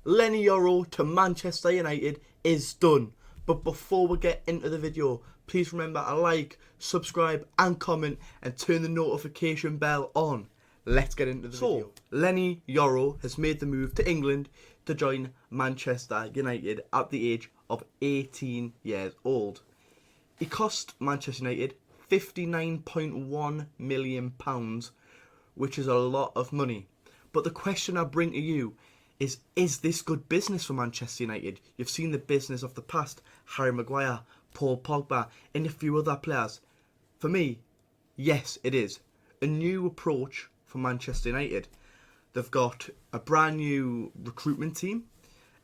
Leny Yoro to Manchester United is done. But before we get into the video, please remember to like, subscribe and comment and turn the notification bell on. Let's get into the video. So, Leny Yoro has made the move to England to join Manchester United at the age of 18 years old. He cost Manchester United £59.1 million, which is a lot of money. But the question I bring to you is this good business for Manchester United? You've seen the business of the past, Harry Maguire, Paul Pogba and a few other players. For me, yes it is. A new approach for Manchester United. They've got a brand new recruitment team,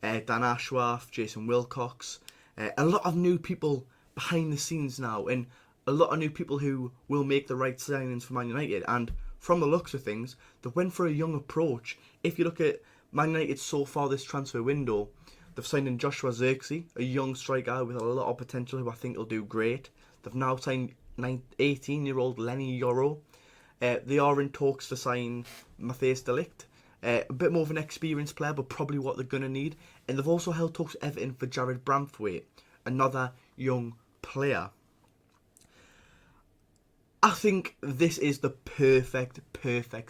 Dan Ashworth, Jason Wilcox, a lot of new people behind the scenes now, and a lot of new people who will make the right signings for Man United. And from the looks of things, they went for a young approach. If you look at Man United so far this transfer window, they've signed in Joshua Zirkzee, a young striker with a lot of potential who I think will do great. They've now signed 18-year-old Leny Yoro. They are in talks to sign Matthijs de Ligt, a bit more of an experienced player, but probably what they're going to need. And they've also held talks to Everton for Jared Bramthwaite, another young player. I think this is the perfect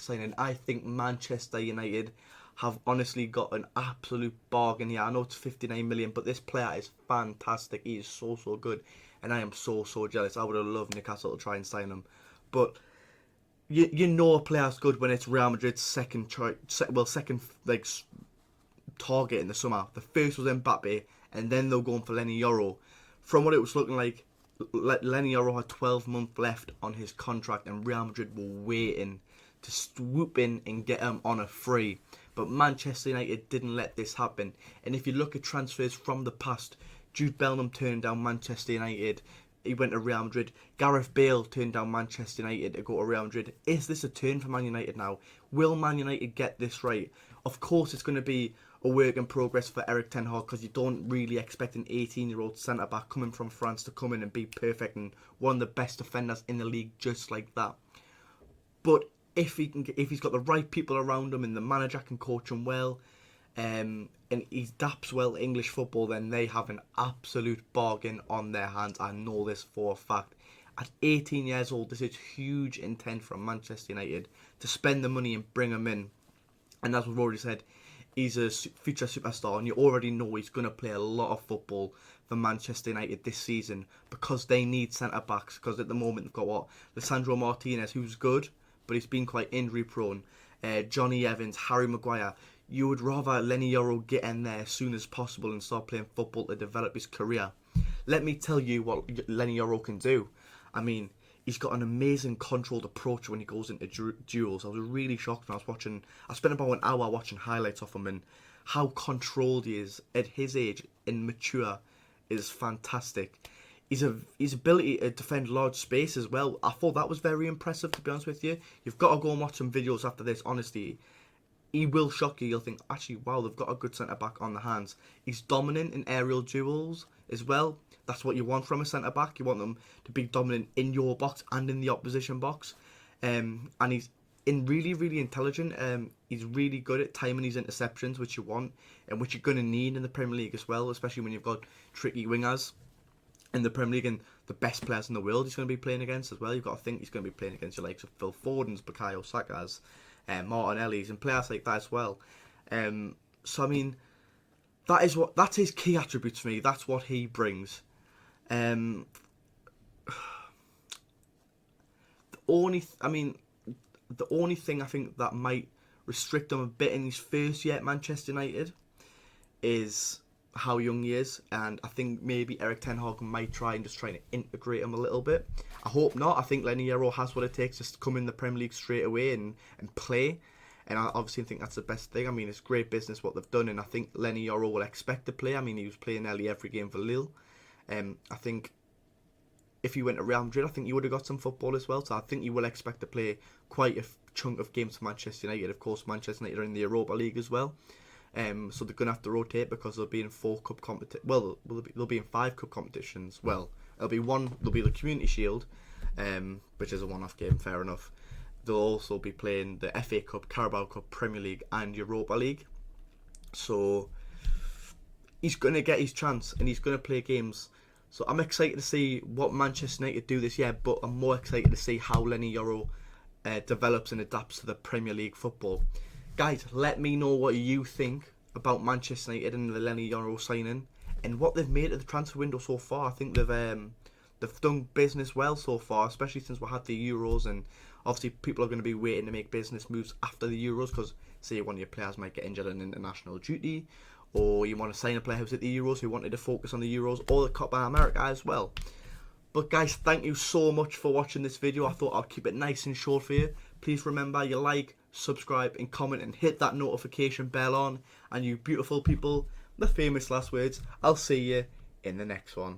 signing. I think Manchester United have honestly got an absolute bargain here. I know it's 59 million, but this player is fantastic. He is so good, and I am so jealous. I would have loved Newcastle to try and sign him, but you know a player's good when it's Real Madrid's second target in the summer. The first was Mbappe, and then they're going for Leny Yoro. From what it was looking like, Leny Yoro had 12 months left on his contract, and Real Madrid were waiting to swoop in and get him on a free. But Manchester United didn't let this happen. And if you look at transfers from the past, Jude Bellingham turned down Manchester United. He went to Real Madrid. Gareth Bale turned down Manchester United to go to Real Madrid. Is this a turn for Man United now? Will Man United get this right? Of course it's going to be a work in progress for Erik ten Hag, because you don't really expect an 18-year-old centre-back coming from France to come in and be perfect and one of the best defenders in the league just like that. But if he's got the right people around him and the manager can coach him well, and he adapts well to English football, then they have an absolute bargain on their hands. I know this for a fact. At 18 years old, this is huge intent from Manchester United to spend the money and bring him in. And as we've already said, he's a future superstar, and you already know he's going to play a lot of football for Manchester United this season, because they need centre-backs. Because at the moment they've got Lisandro Martinez, who's good, but he's been quite injury prone. Johnny Evans, Harry Maguire. You would rather Leny Yoro get in there as soon as possible and start playing football to develop his career. Let me tell you what Leny Yoro can do. I mean, he's got an amazing controlled approach when he goes into duels. I was really shocked when I was watching. I spent about an hour watching highlights of him, and how controlled he is at his age and mature is fantastic. His ability to defend large space as well, I thought that was very impressive, to be honest with you. You've got to go and watch some videos after this, honestly. He will shock you. You'll think, actually, wow, they've got a good centre-back on the hands. He's dominant in aerial duels as well. That's what you want from a centre-back. You want them to be dominant in your box and in the opposition box. And he's really intelligent. He's really good at timing his interceptions, which you want and which you're going to need in the Premier League as well, especially when you've got tricky wingers in the Premier League and the best players in the world he's going to be playing against as well. You've got to think he's going to be playing against your likes of Phil Foden's, Bukayo Saka's, Martinelli's, and players like that as well. So I mean, that's his key attributes for me. That's what he brings. The only thing I think that might restrict him a bit in his first year at Manchester United is how young he is, and I think maybe Erik ten Hag might try to integrate him a little bit. I hope not. I think Leny Yoro has what it takes to come in the Premier League straight away and play, and I obviously think that's the best thing. I mean, it's great business what they've done, and I think Leny Yoro will expect to play. I mean, he was playing nearly every game for Lille. I think if he went to Real Madrid, I think he would have got some football as well, so I think he will expect to play quite a chunk of games for Manchester United. Of course, Manchester United are in the Europa League as well. So they're going to have to rotate, because they'll be in 4 cup competitions. Well, they'll be in 5 cup competitions. Well, there'll be the Community Shield, which is a one-off game, fair enough. They'll also be playing the FA Cup, Carabao Cup, Premier League and Europa League. So he's going to get his chance and he's going to play games. So I'm excited to see what Manchester United do this year, but I'm more excited to see how Leny Yoro develops and adapts to the Premier League football. Guys, let me know what you think about Manchester United and the Leny Yoro signing and what they've made of the transfer window so far. I think they've done business well so far, especially since we had the Euros, and obviously people are going to be waiting to make business moves after the Euros because, say, one of your players might get injured on international duty, or you want to sign a player who's at the Euros who wanted to focus on the Euros or the Copa America as well. But guys, thank you so much for watching this video. I thought I'll keep it nice and short for you. Please remember, you like, subscribe and comment and hit that notification bell on. And you beautiful people, the famous last words, I'll see you in the next one.